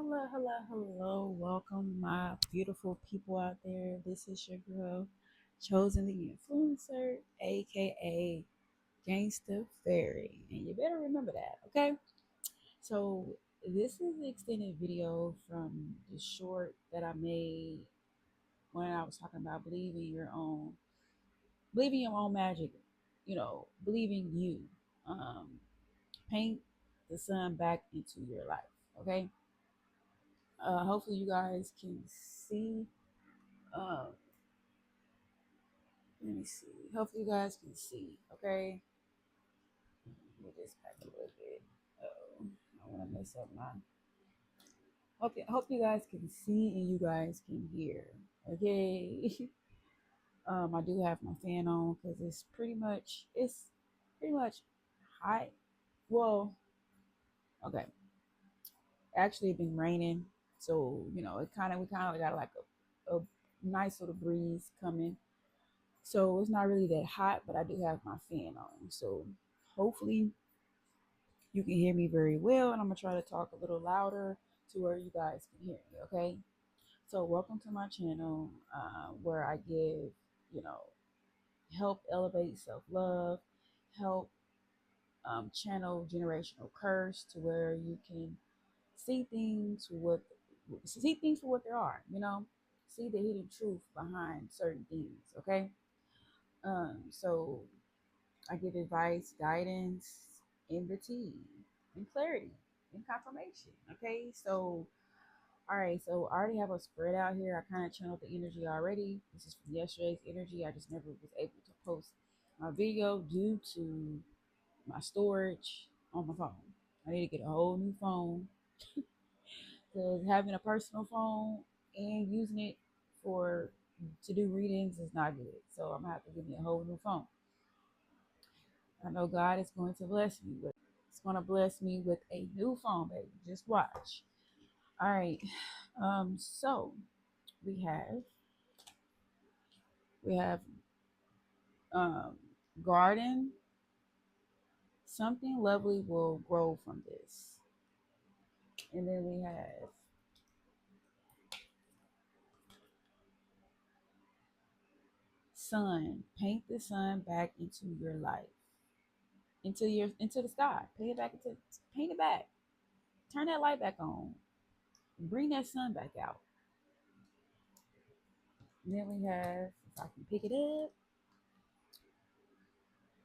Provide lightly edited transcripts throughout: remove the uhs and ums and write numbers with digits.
Hello, hello, hello. Welcome, my beautiful people out there. This is your girl, Chosen the Influencer, aka Gangsta Fairy. And you better remember that, okay? So, this is an extended video from the short that I made when I was talking about believing your own magic, believing you. Um, Paint the sun back into your life, okay? Hopefully, you guys can see. Uh, Let me see. Hopefully, you guys can see. Okay. Let me just back a little bit. Oh, I want to mess up my. Hope you guys can see and you guys can hear. Okay. I do have my fan on because it's pretty much hot. Well, okay. Actually, it's been raining, so we kind of got like a nice little breeze coming. So it's not really that hot, but I do have my fan on. So hopefully you can hear me very well, and I'm gonna try to talk a little louder to where you guys can hear me. Okay. So welcome to my channel, where I give, you know, help elevate self love, help channel generational curse to where you can see things for what they are. See the hidden truth behind certain things. Okay. So I give advice, guidance, and the tea, and clarity, and confirmation. Okay, so all right, so I already have a spread out here. I kind of channeled the energy already. This is from yesterday's energy. I just never was able to post my video due to my storage on my phone. I need to get a whole new phone because having a personal phone and using it for to do readings is not good. So I'm gonna have to give me a whole new phone. I know God is going to bless me with. It's going to bless me with a new phone, baby. Just watch. All right. So we have we have um garden. Something lovely will grow from this. And then we have sun. Paint the sun back into your life. Into the sky. Paint it back. Turn that light back on. Bring that sun back out. And then we have, if I can pick it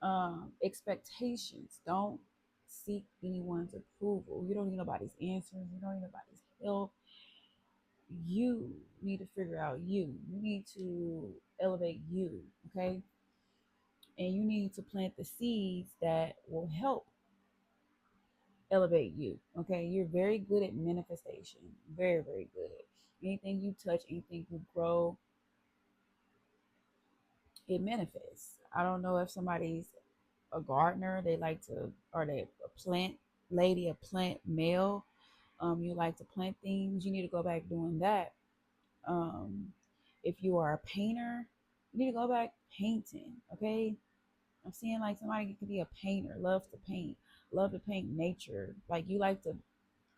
up, expectations. Don't seek anyone's approval. You don't need nobody's answers. You don't need nobody's help. You need to figure out you. You need to elevate you, okay? And you need to plant the seeds that will help elevate you, okay? You're very good at manifestation. Very, very good. Anything you touch, anything you grow, it manifests. I don't know if somebody's a gardener, they like to, or they a plant lady, a plant male. You like to plant things, you need to go back doing that. Um, if you are a painter, you need to go back painting. Okay, I'm seeing like somebody could be a painter, loves to paint, love to paint nature. Like you like to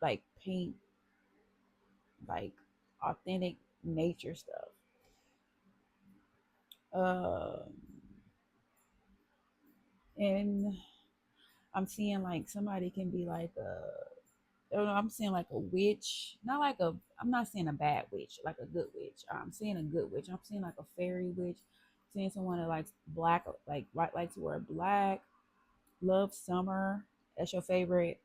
like paint like authentic nature stuff. Um, and I'm seeing like somebody can be like a, I don't know, I'm seeing like a witch, not like a, I'm not saying a bad witch, like a good witch. I'm seeing a good witch. I'm seeing like a fairy witch. I'm seeing someone that likes black, like to wear black, love summer. That's your favorite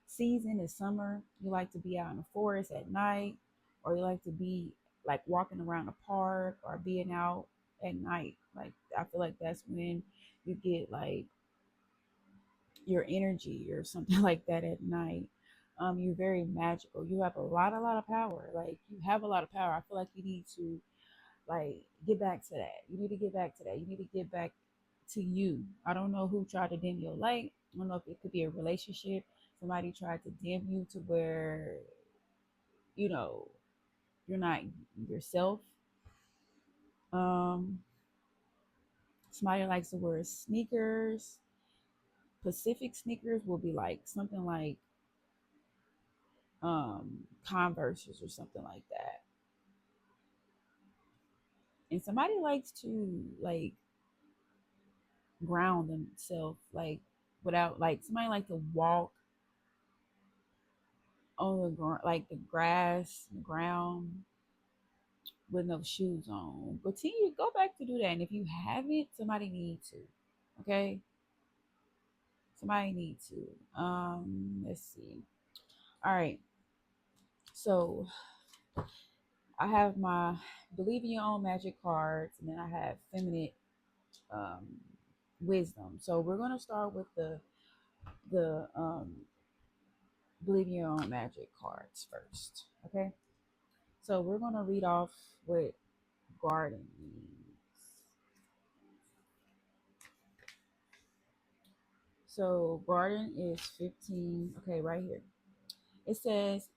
season is summer. You like to be out in the forest at night, or you like to be like walking around the park or being out at night. Like I feel like that's when you get like your energy or something like that at night. You're very magical. You have a lot of power. Like you have a lot of power. I feel like you need to like get back to that. You need to get back to that. You need to get back to you. I don't know who tried to dim your light. I don't know if it could be a relationship. Somebody tried to dim you to where you know you're not yourself. Um, Somebody likes to wear sneakers. Pacific sneakers will be like something like Converses or something like that. And somebody likes to like ground themselves, like without like somebody like to walk on the ground, like the grass, the ground with no shoes on. Continue, go back to do that. And if you haven't, somebody needs to. Okay, somebody needs to. Let's see. All right, so I have my believe in your own magic cards, and then I have feminine um, wisdom. So we're gonna start with the believe in your own magic cards first. Okay, so we're gonna read off what garden means. So garden is 15. Okay, right here. It says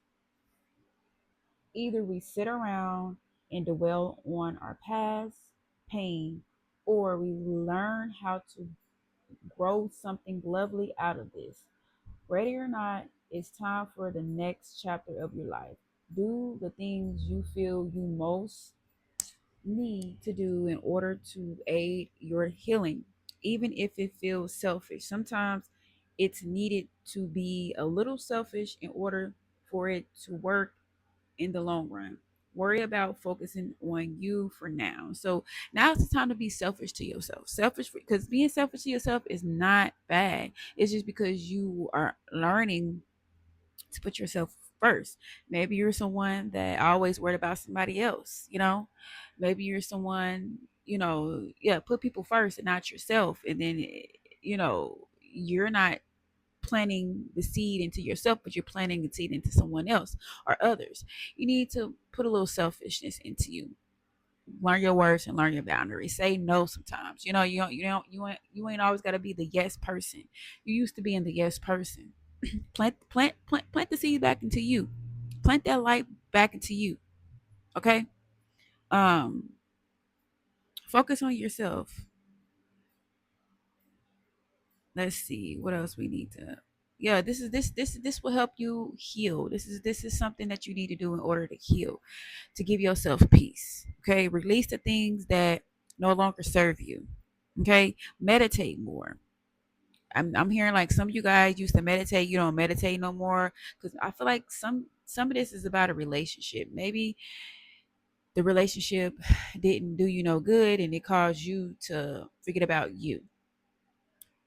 either we sit around and dwell on our past pain, or we learn how to grow something lovely out of this. Ready or not, it's time for the next chapter of your life. Do the things you feel you most need to do in order to aid your healing, even if it feels selfish. Sometimes it's needed to be a little selfish in order for it to work in the long run. Worry about focusing on you for now. So now it's the time to be selfish to yourself. Selfish because being selfish to yourself is not bad. It's just because you are learning to put yourself first. Maybe you're someone that always worried about somebody else, you know? Maybe you're someone, yeah, put people first and not yourself. And then, you're not planting the seed into yourself, but you're planting the seed into someone else or others. You need to put a little selfishness into you. Learn your words and learn your boundaries. Say no sometimes. You ain't always got to be the yes person. You used to being the yes person. Plant the seed back into you. Plant that light back into you. Okay. Um, Focus on yourself. Let's see what else we need to. Yeah, this will help you heal. This is something that you need to do in order to heal, to give yourself peace. Okay, release the things that no longer serve you. Okay, meditate more. I'm hearing like some of you guys used to meditate, you don't meditate no more, because I feel like some of this is about a relationship. Maybe the relationship didn't do you no good and it caused you to forget about you.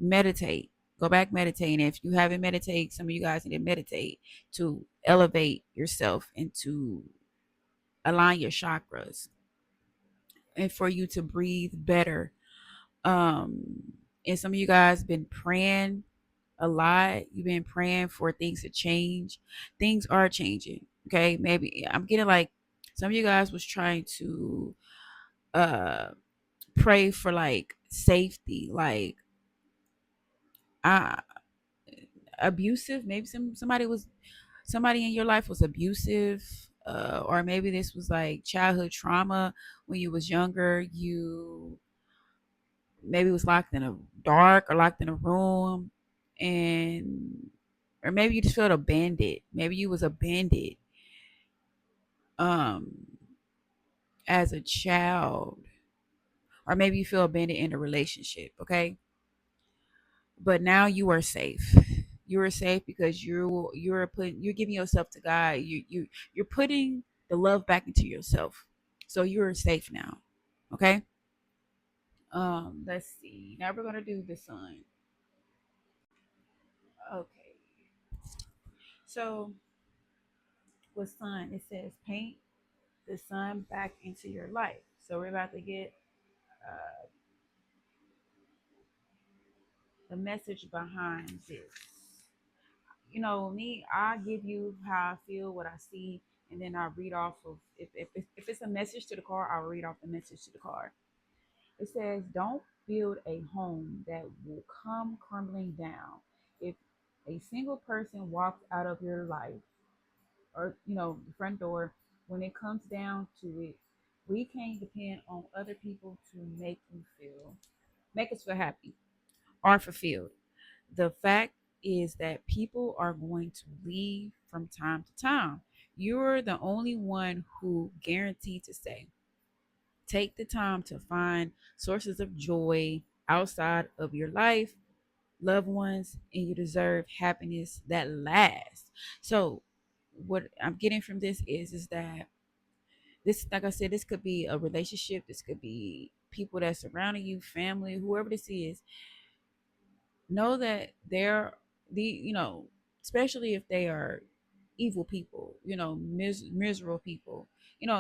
Meditate. Go back meditating. If you haven't meditated, some of you guys need to meditate to elevate yourself and to align your chakras and for you to breathe better. And some of you guys been praying a lot. You've been praying for things to change. Things are changing. Okay. Maybe I'm getting like some of you guys was trying to uh pray for like safety, like uh abusive. Maybe somebody in your life was abusive, or maybe this was like childhood trauma when you was younger. You maybe was locked in a dark or locked in a room, and or maybe you just felt abandoned. Maybe you was abandoned um as a child, or maybe you feel abandoned in a relationship. Okay, but now you are safe. You are safe because you're giving yourself to God. You're putting the love back into yourself. So you're safe now. Okay. Let's see. Now we're gonna do the sun. Okay. So with sun, it says paint the sun back into your life. So we're about to get uh, the message behind this. Me, I give you how I feel, what I see, and then I read off of if it's a message to the card, I'll read off the message to the card. It says, "Don't build a home that will come crumbling down. If a single person walks out of your life, or the front door, when it comes down to it, we can't depend on other people to make us feel happy or fulfilled. The fact is that people are going to leave from time to time. You're the only one who guaranteed to stay. Take the time to find sources of joy outside of your life, loved ones, and you deserve happiness that lasts. So, what I'm getting from this is that this, like I said, this could be a relationship, this could be people that surrounding you, family, whoever this is. Know that they're especially if they are evil people, miserable people.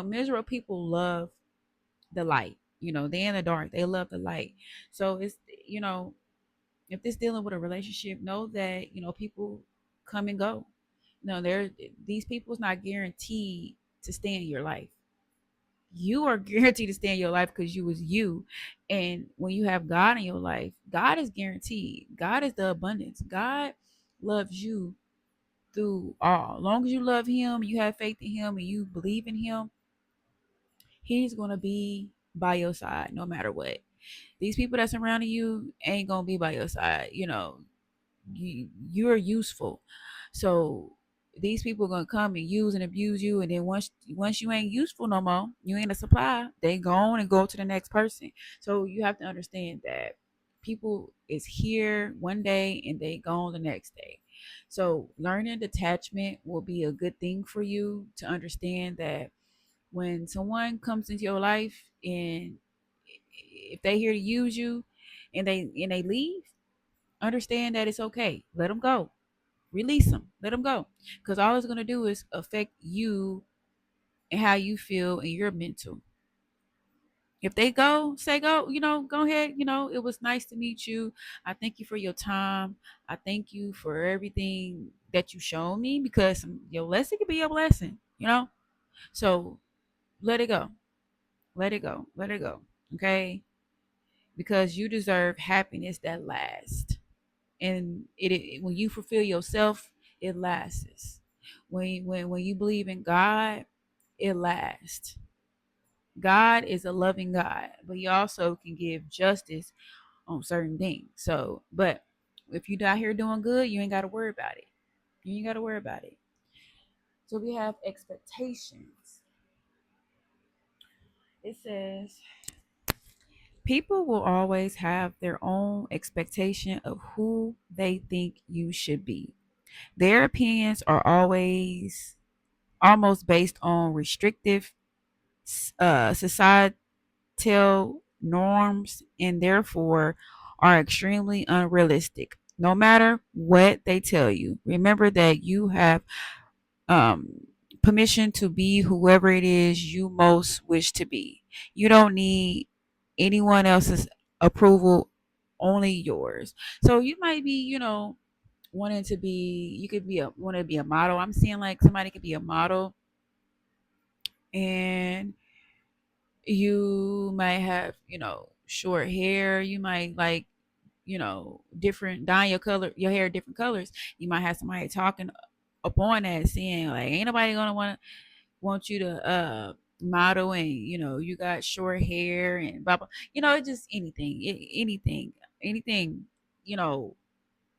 Miserable people love the light. They in the dark, they love the light. So it's, you know if this dealing with a relationship, know that people come and go. They're these people's not guaranteed to stay in your life. You are guaranteed to stay in your life because you was you. And when you have God in your life, God is guaranteed. God is the abundance. God loves you through all. As long as you love him, you have faith in him, and you believe in him, he's gonna be by your side no matter what. These people that's surrounding you ain't gonna be by your side. You're useful. So these people are gonna come and use and abuse you, and then once you ain't useful no more, you ain't a supply, they go on and go to the next person. So you have to understand that people is here one day and they gone the next day. So learning detachment will be a good thing for you to understand that when someone comes into your life, and if they here to use you and they leave, understand that it's okay. Let them go. Release them. Let them go. Because all it's going to do is affect you and how you feel and your mental. If they go, say go, go ahead. It was nice to meet you. I thank you for your time. I thank you for everything that you showed me, because your lesson could be a blessing. So let it go. Let it go. Let it go. Okay. Because you deserve happiness that lasts. And when you fulfill yourself, it lasts. When you believe in God, it lasts. God is a loving God, but he also can give justice on certain things. So, but if you out here doing good, you ain't got to worry about it. You ain't got to worry about it. So we have expectations. It says people will always have their own expectation of who they think you should be. Their opinions are always almost based on restrictive societal norms, and therefore are extremely unrealistic. No matter what they tell you, remember that you have um, permission to be whoever it is you most wish to be. You don't need anyone else's approval, only yours. So you might be, wanting to be, you could be want to be a model. I'm seeing like somebody could be a model, and you might have, short hair. You might like, different, dye your hair different colors. You might have somebody talking upon that, saying like, ain't nobody gonna want you to model, and you got short hair and blah blah. It's just anything. You know,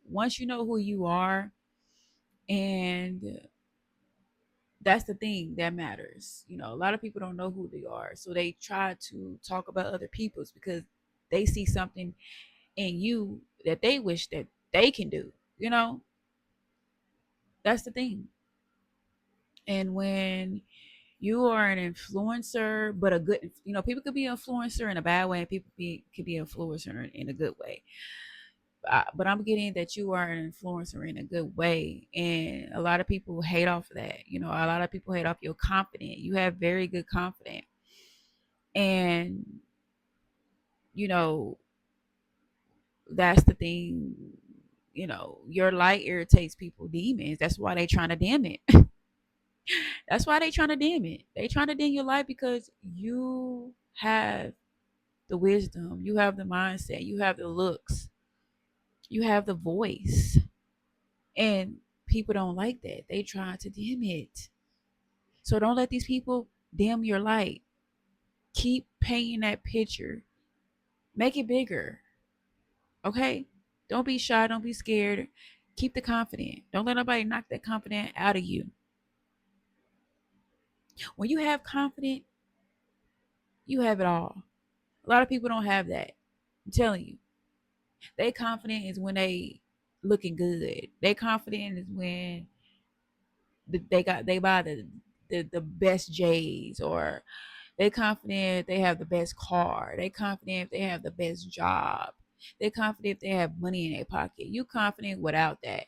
once you know who you are, and that's the thing that matters. A lot of people don't know who they are, so they try to talk about other people's because they see something in you that they wish that they can do. You know, that's the thing. And when you are an influencer, but a good, people could be an influencer in a bad way, and people could be an influencer in a good way. But I'm getting that you are an influencer in a good way, and a lot of people hate off of that. A lot of people hate off your confidence. You have very good confidence, and you know that's the thing. Your light irritates people demons. That's why they trying to dim it. That's why they trying to dim it. They trying to dim your light because you have the wisdom, you have the mindset, you have the looks, you have the voice, and people don't like that. They try to dim it. So don't let these people dim your light. Keep painting that picture. Make it bigger. Okay? Don't be shy. Don't be scared. Keep the confidence. Don't let nobody knock that confidence out of you. When you have confidence, you have it all. A lot of people don't have that. I'm telling you. They confident is when they looking good. They confident is when they buy the best J's, or they confident they have the best car. They confident if they have the best job. They confident if they have money in their pocket. You confident without that.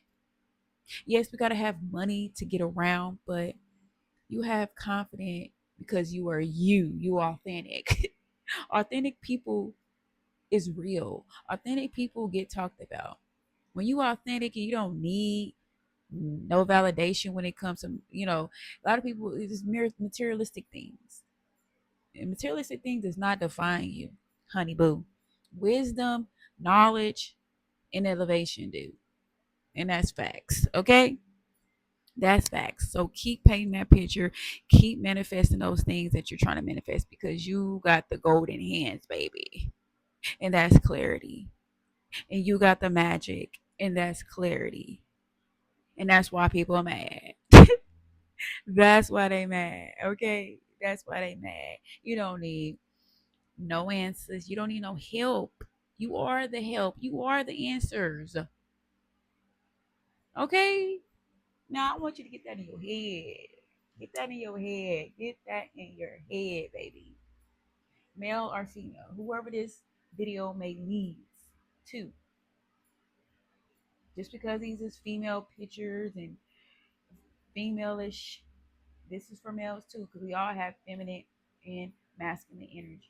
Yes, we gotta have money to get around, but you have confidence because you are you. You are authentic. Authentic people is real. Authentic people get talked about. When you are authentic and you don't need no validation when it comes to, a lot of people, it's just mere materialistic things. And materialistic things does not define you, honey boo. Wisdom, knowledge, and elevation do. And that's facts. Okay? That's facts. So keep painting that picture. Keep manifesting those things that you're trying to manifest, because you got the golden hands, baby. And that's clarity. And you got the magic. And that's clarity. And that's why people are mad. That's why they mad. Okay? That's why they mad. You don't need no answers. You don't need no help. You are the help. You are the answers. Okay? Now I want you to get that in your head. Get that in your head. Get that in your head, baby. Male or female, whoever this video may lead to. Just because these is female pictures and female-ish, this is for males too, because we all have feminine and masculine energy.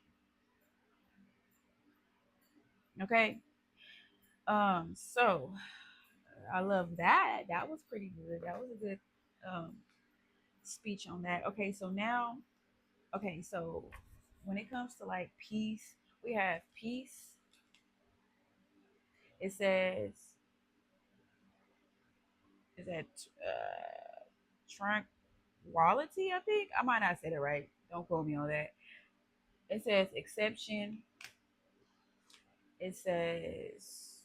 Okay. So I love that. That was pretty good. That was a good um speech on that. Okay, so now, okay, so when it comes to like peace, we have peace. It says, is that tranquility? I think I might not say that right. Don't quote me on that. It says exception. It says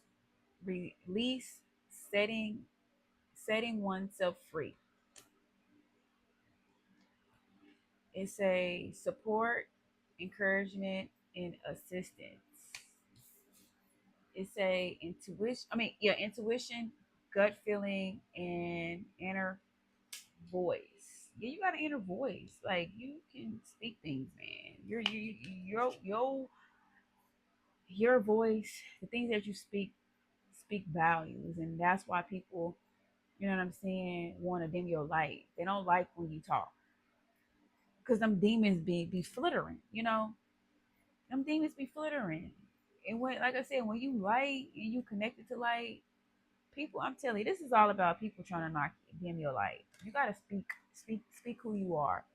release, setting setting oneself free. It's a support, encouragement, and assistance. It's a intuition. I mean, yeah, intuition, gut feeling, and inner voice. Yeah, you got an inner voice. Like you can speak things, man. Your voice, the things that you speak values, and that's why people, you know what I'm saying, want to dim your light. They don't like when you talk, because them demons be flittering. Them demons be flittering. And when, like I said, when you light and you connected to light, people, I'm telling you, this is all about people trying to knock dim your light. You gotta speak who you are.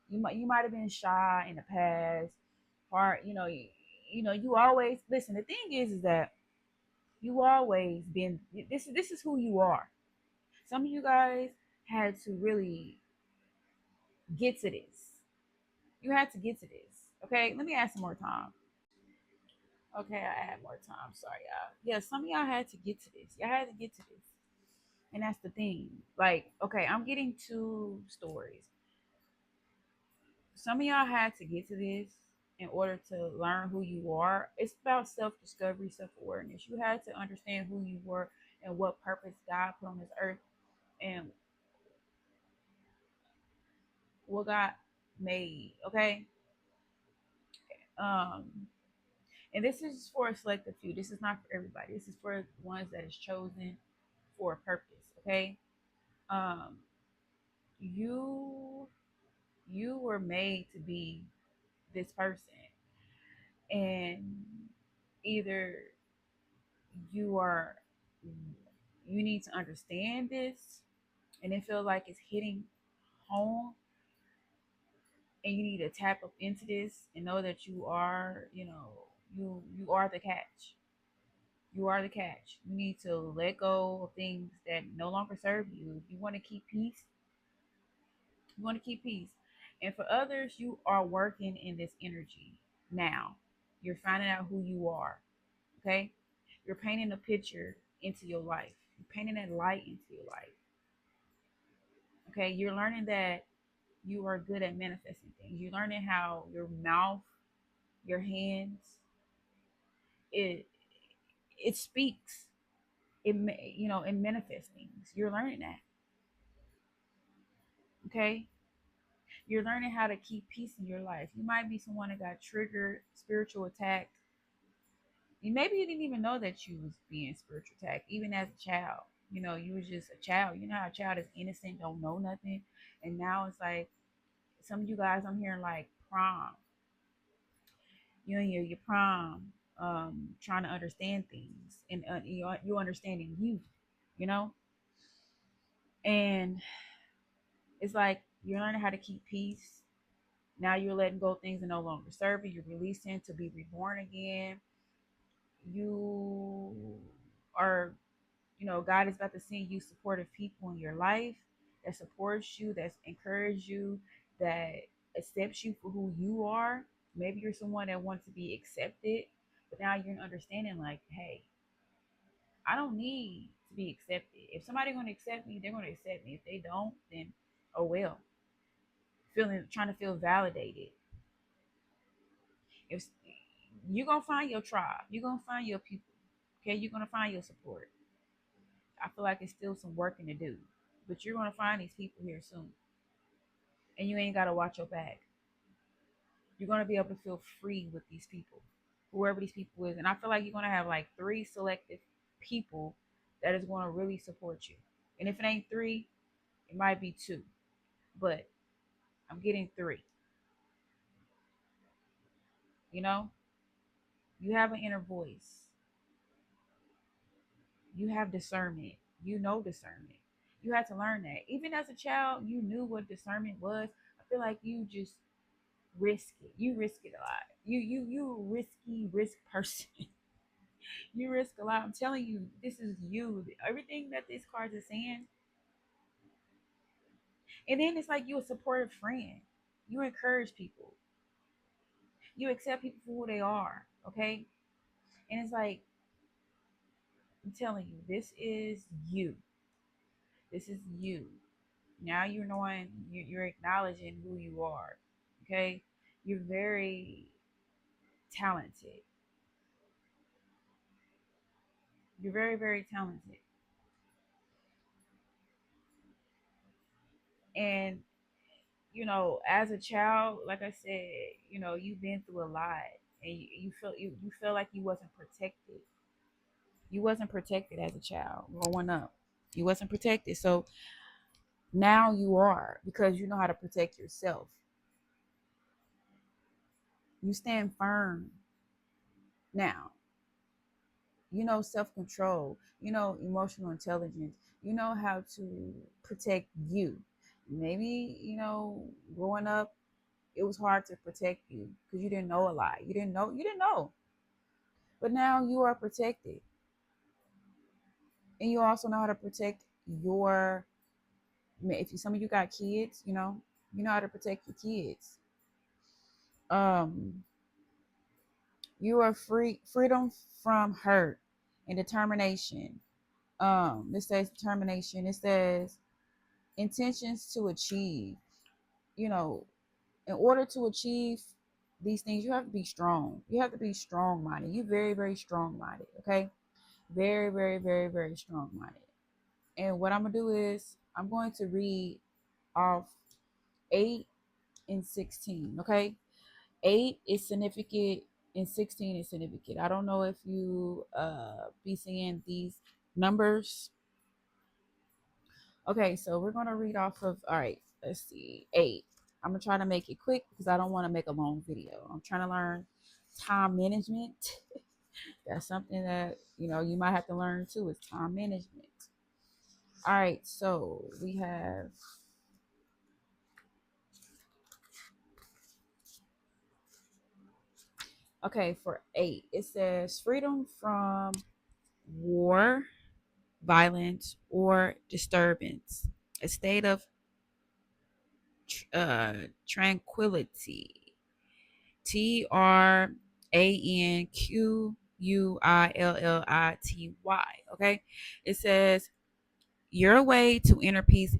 You might have been shy in the past, or you always listen. The thing is that you always been this is who you are. Some of you guys had to really get to this. You had to get to this. Okay, let me ask some more time. Okay, I had more time. Sorry, y'all. Yeah, some of y'all had to get to this. Y'all had to get to this. And that's the thing. Like, okay, I'm getting two stories. Some of y'all had to get to this in order to learn who you are. It's about self discovery, self awareness. You had to understand who you were and what purpose God put on this earth and what God made. Okay. Um, and this is for a selective few. This is not for everybody. This is for the ones that is chosen for a purpose. Okay. Um, you you were made to be this person, and either you are you need to understand this and it feels like it's hitting home, and you need to tap up into this and know that you are, you are the catch. You are the catch. You need to let go of things that no longer serve you. If you want to keep peace, you want to keep peace. And for others, you are working in this energy now. You're finding out who you are. Okay? You're painting a picture into your life. You're painting that light into your life. Okay, you're learning that you are good at manifesting things. You're learning how your mouth, your hands, it it speaks. It manifests things. You're learning that. Okay, you're learning how to keep peace in your life. You might be someone that got triggered, spiritual attacked. Maybe you didn't even know that you was being spiritual attacked, even as a child. You was just a child. You know how a child is innocent, don't know nothing, and now it's like some of you guys I'm hearing like prom. You and your prom, trying to understand things, and you understanding you know, and it's like you're learning how to keep peace. Now you're letting go of things that no longer serve you. You're releasing to be reborn again. You are, God is about to send you supportive people in your life that supports you, that's encourage you, that accepts you for who you are. Maybe you're someone that wants to be accepted, but now you're understanding like, hey, I don't need to be accepted. If somebody's going to accept me, they're going to accept me. If they don't, then oh well. Trying to feel validated. If you're gonna find your tribe, you're gonna find your people. Okay, you're gonna find your support. I feel like it's still some working to do, but you're gonna find these people here soon, and you ain't gotta watch your back. You're gonna be able to feel free with these people, whoever these people is, and I feel like you're gonna have like 3 selective people that is gonna really support you. And if it ain't 3, it might be 2, but I'm getting 3. You know, you have an inner voice. You have discernment. You know discernment. You had to learn that. Even as a child, you knew what discernment was. I feel like you just risk it. You risk it a lot. You a risky risk person. You risk a lot. I'm telling you, this is you. Everything that this card is saying. And then it's like you a supportive friend. You encourage people. You accept people for who they are. Okay? And it's like, I'm telling you, this is you. This is you. Now you're knowing, you're acknowledging who you are. Okay, you're very talented. You're very, very talented. And as a child, like I said, you've been through a lot, and you feel like you wasn't protected. You wasn't protected as a child growing up. You wasn't protected. So now you are, because you know how to protect yourself. You stand firm now. Self-control, emotional intelligence, how to protect you. Maybe, growing up, it was hard to protect you because you didn't know a lot. You didn't know, but now you are protected. And you also know how to protect your, some of you got kids, you know how to protect your kids. um you are freedom from hurt and determination. This says determination. It says intentions to achieve. You know, in order to achieve these things, you have to be strong. You have to be strong minded. You very, very strong minded. Okay, very, very, very, very strong minded. And what I'm gonna do is I'm going to read off 8 and 16. Okay, 8 is significant and 16 is significant. I don't know if you be seeing these numbers. Okay, so we're gonna read off of, all right, let's see, 8. I'm gonna try to make it quick because I don't want to make a long video. I'm trying to learn time management. That's something that you might have to learn too, is time management. All right, so we have, okay, for 8, it says freedom from war, violence, or disturbance, a state of tranquility. TRANQUILITY. Uillity. Okay. It says your way to inner peace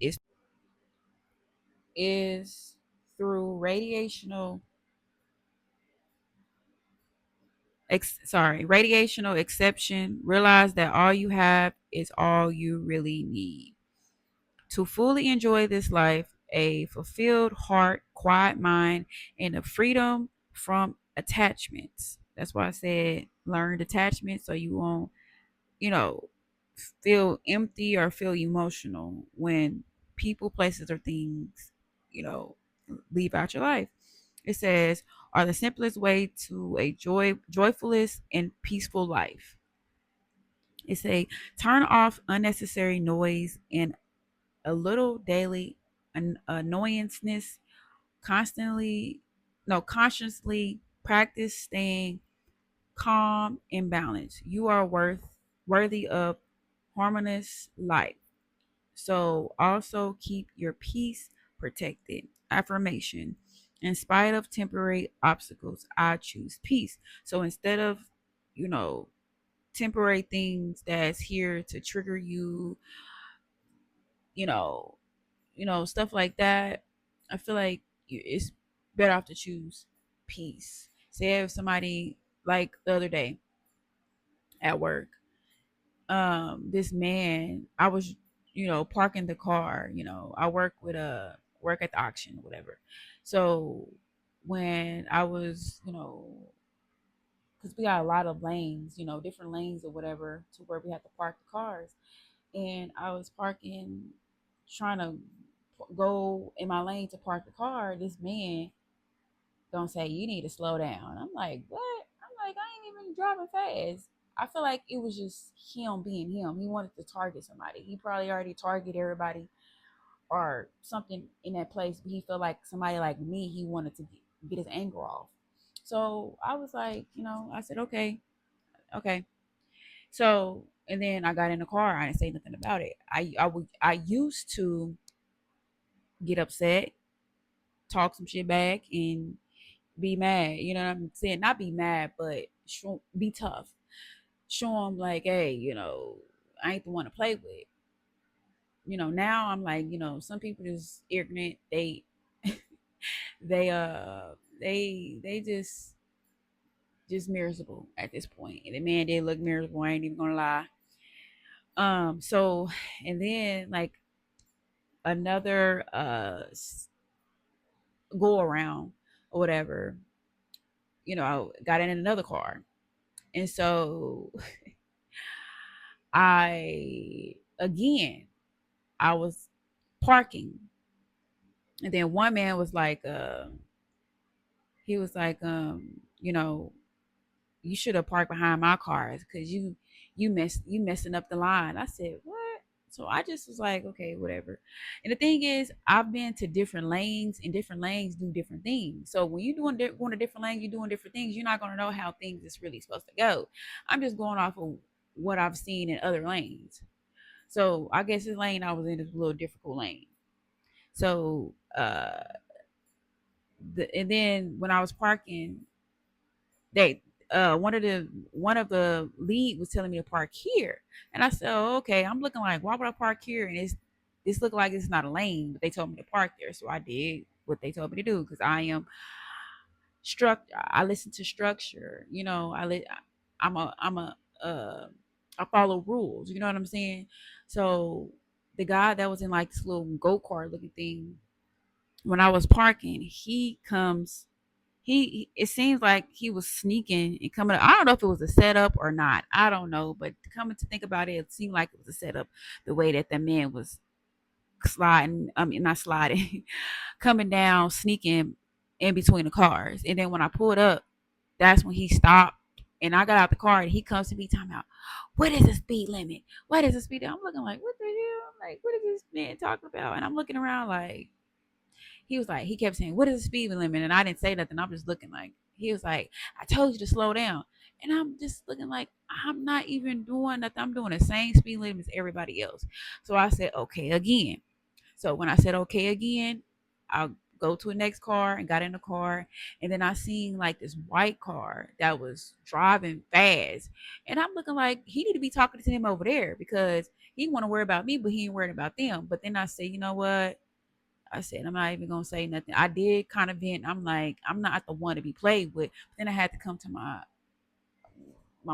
is through radiational exception. Realize that all you have is all you really need. To fully enjoy this life, a fulfilled heart, quiet mind, and a freedom from attachments. That's why I said learn detachment so you won't, you know, feel empty or feel emotional when people, places, or things, you know, leave out your life. It says, are the simplest way to a joyfulest and peaceful life. It's a turn off unnecessary noise and a little daily annoyanceness, constantly, no, consciously practice staying calm and balanced. You are worthy of harmonious life. So also keep your peace protected. Affirmation. In spite of temporary obstacles, I choose peace. So instead of, you know, temporary things that's here to trigger you, you know, stuff like that, I feel like it's better off to choose peace. Say if somebody, like the other day at work, this man, I was, parking the car. I work at the auction or whatever. So when I was, because we got a lot of lanes, different lanes or whatever, to where we had to park the cars. And I was parking, trying to go in my lane to park the car. This man gonna say, you need to slow down. I'm like, what? I'm like, I ain't even driving fast. I feel like it was just him being him. He wanted to target somebody. He probably already targeted everybody or something in that place. But he felt like somebody like me, he wanted to get his anger off. So I was like, I said, okay, okay. So, and then I got in the car. I didn't say nothing about it. I used to get upset, talk some shit back, and be mad. You know what I'm saying? Not be mad, but be tough. Show them like, hey, I ain't the one to play with. Now I'm like, some people is ignorant. They they just miserable at this point. And the man did look miserable. I ain't even gonna lie. So, and then like another go around or whatever, I got in another car. And so I was parking, and then one man was like, he was like, you should have parked behind my cars because you messing up the line. I said, what? So I just was like, okay, whatever. And the thing is, I've been to different lanes, and different lanes do different things. So when you're going to different lanes, you're doing different things. You're not going to know how things is really supposed to go. I'm just going off of what I've seen in other lanes. So I guess this lane I was in is a little difficult lane. So and then when I was parking, they one of the lead was telling me to park here, and I said, oh, okay. I'm looking like, why would I park here? And this looked like it's not a lane, but they told me to park there, so I did what they told me to do because I am I listen to structure. I'm a I follow rules. You know what I'm saying? So the guy that was in like this little go kart looking thing, when I was parking, he comes. It seems like he was sneaking and coming. I don't know if it was a setup or not. I don't know, but coming to think about it, it seemed like it was a setup. The way that the man was sliding, I mean not sliding, coming down, sneaking in between the cars. And then when I pulled up, that's when he stopped. And I got out the car and he comes to me talking about, what is the speed limit? What is the speed limit? I'm looking like, what the hell? I'm like, what is this man talking about? And I'm looking around like, he was like, he kept saying, what is the speed limit? And I didn't say nothing. I'm just looking like, he was like, I told you to slow down. And I'm just looking like, I'm not even doing nothing. I'm doing the same speed limit as everybody else. So I said, okay, again. So when I said, okay, again, I'll go to a next car and got in the car. And then I seen like this white car that was driving fast. And I'm looking like he need to be talking to him over there because he want to worry about me, but he ain't worried about them. But then I said, you know what? I said, I'm not even gonna say nothing. I did kind of vent. I'm like, I'm not the one to be played with. But then I had to come to my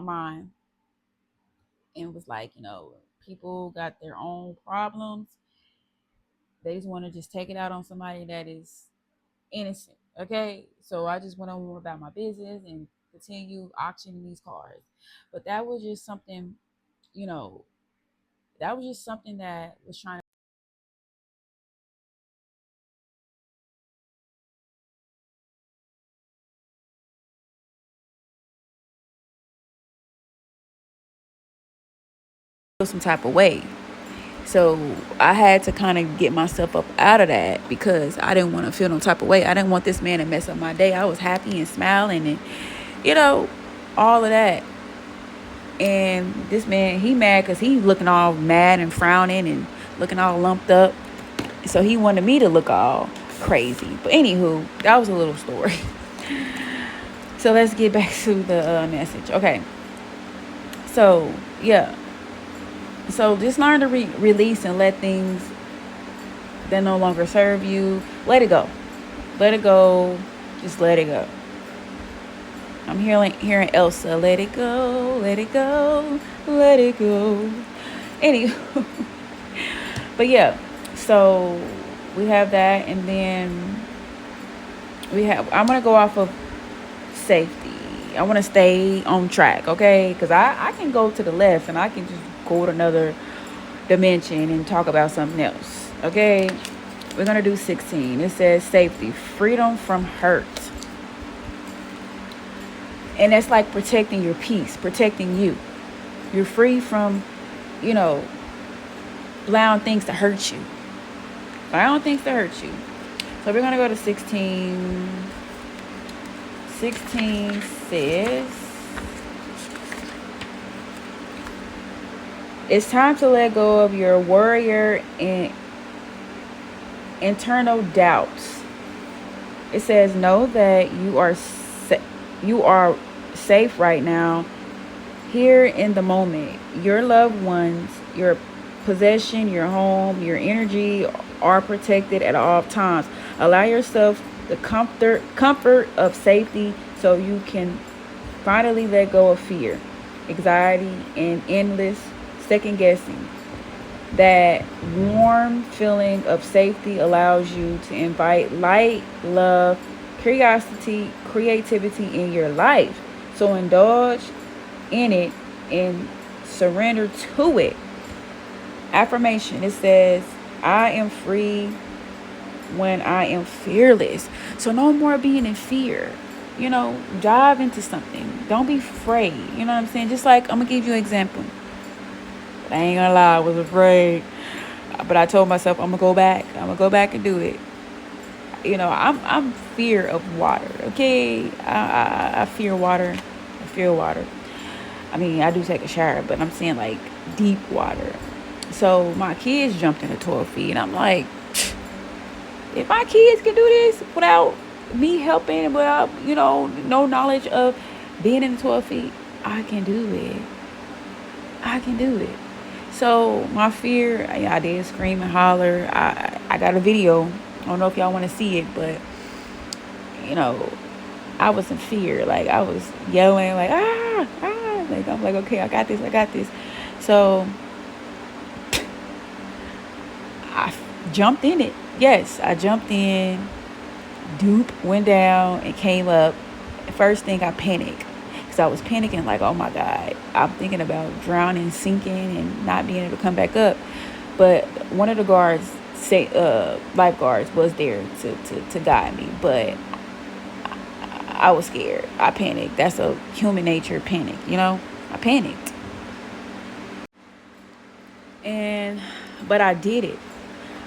mind and was like, people got their own problems. They just want to just take it out on somebody that is innocent. Okay. So I just went on about my business and continue auctioning these cars. But that was just something, you know, that was just something that was trying to feel some type of way. So I had to kind of get myself up out of that because I didn't want to feel no type of way. I didn't want this man to mess up my day. I was happy and smiling and, you know, all of that. And this man, he mad because he looking all mad and frowning and looking all lumped up. So he wanted me to look all crazy. But anywho, that was a little story. So let's get back to the message. Okay. So, yeah. So just learn to release and let things that no longer serve you, let it go. Let it go. Just let it go. I'm hearing Elsa, let it go, let it go, let it go. Anywho. But yeah, so we have that, and then I'm going to go off of safety. I want to stay on track, okay? Because I can go to the left and I can just go to another dimension and talk about something else, okay? We're going to do 16. It says safety, freedom from hurt. And that's like protecting your peace, protecting you. You're free from, allowing things to hurt you. Allowing things to hurt you. So we're going to go to 16. 16 says, it's time to let go of your warrior and internal doubts. It says, know that you are safe right now, here in the moment. Your loved ones, your possession, your home, your energy are protected at all times. Allow yourself the comfort of safety so you can finally let go of fear, anxiety, and endless second guessing. That warm feeling of safety allows you to invite light, love, curiosity, creativity in your life. So indulge in it and surrender to it. Affirmation, it says, I am free when I am fearless. So no more being in fear. Dive into something. Don't be afraid. You know what I'm saying? Just like, I'm going to give you an example. I ain't gonna lie, I was afraid. But I told myself, I'm going to go back. I'm going to go back and do it. I'm fear of water, okay? I fear water. I fear water. I mean, I do take a shower, but I'm saying like deep water. So my kids jumped in the 12 feet, and I'm like, if my kids can do this without me helping and without, no knowledge of being in the 12 feet, I can do it. I can do it. So my fear, I did scream and holler. I got a video. I don't know if y'all want to see it, but, I was in fear. Like, I was yelling, like, Like, I'm like, okay, I got this. So I jumped in it. Yes, I jumped in. Dupe went down and came up. First thing, I panicked because I was panicking like, oh my God, I'm thinking about drowning, sinking, and not being able to come back up. But one of the lifeguards was there to guide me, but I was scared. I panicked. That's a human nature panic, I panicked. But I did it.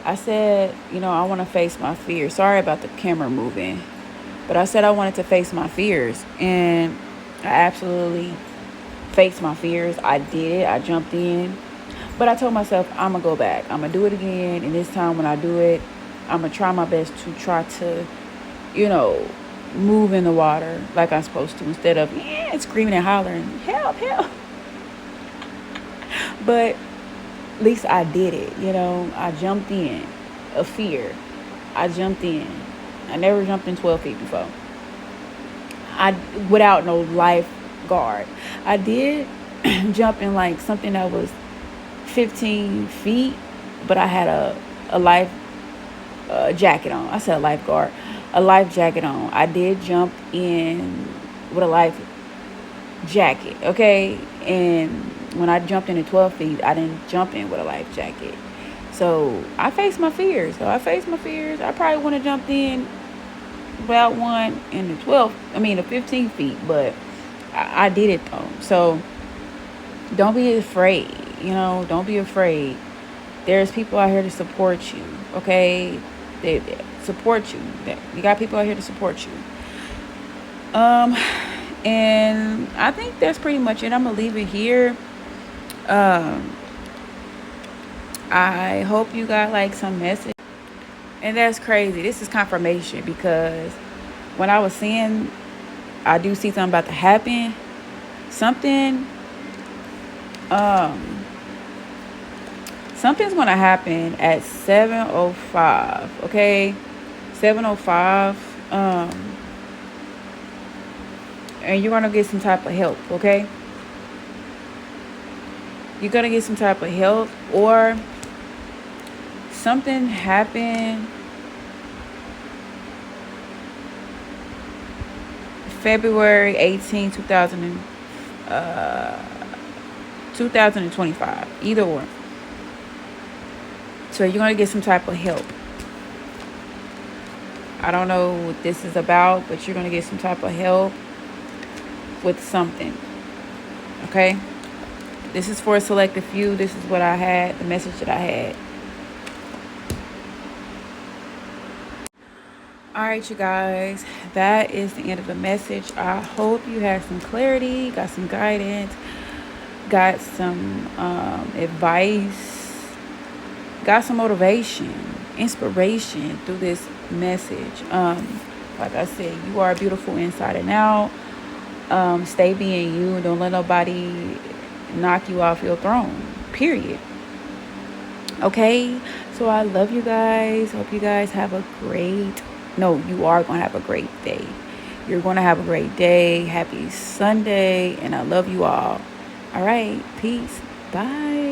I said, I want to face my fears. Sorry about the camera moving. But I said I wanted to face my fears. And I absolutely faced my fears. I did it. I jumped in. But I told myself, I'm going to go back. I'm going to do it again. And this time when I do it, I'm gonna try my best to try to, you know, move in the water like I'm supposed to instead of screaming and hollering, help, help. But at least I did it, you know. I jumped in, a fear. I jumped in. I never jumped in 12 feet before. I without no lifeguard. I did jump in like something that was 15 feet, but I had a life jacket on. I said a lifeguard, a life jacket on. I did jump in with a life jacket, okay? And when I jumped in at 12 feet, I didn't jump in with a life jacket. So I faced my fears. I probably would have jumped in without one in the 12, the 15 feet, but I did it though. So don't be afraid, don't be afraid. There's people out here to support you, okay? They support you. You got people out here to support you. And I think that's pretty much it. I'm gonna leave it here. Um, I hope you got like some message. And that's crazy. This is confirmation because when I was seeing, I do see something about to happen. Something, um, something's gonna happen at 7:05. Okay, 7:05. And you're gonna get some type of help. Okay, you're gonna get some type of help, or something happened February 18, 2025. Either or. So you're going to get some type of help. I don't know what this is about, but you're going to get some type of help with something. Okay? This is for a selective few. This is what I had, the message that I had. All right, you guys, that is the end of the message. I hope you had some clarity, got some guidance, got some advice, got some motivation, inspiration through this message. Like I said, you are beautiful inside and out. Stay being you. Don't let nobody knock you off your throne, period. Okay, so I love you guys. Hope you guys have a great you are going to have a great day. You're going to have a great day. Happy Sunday. And I love you all. All right. Peace. Bye.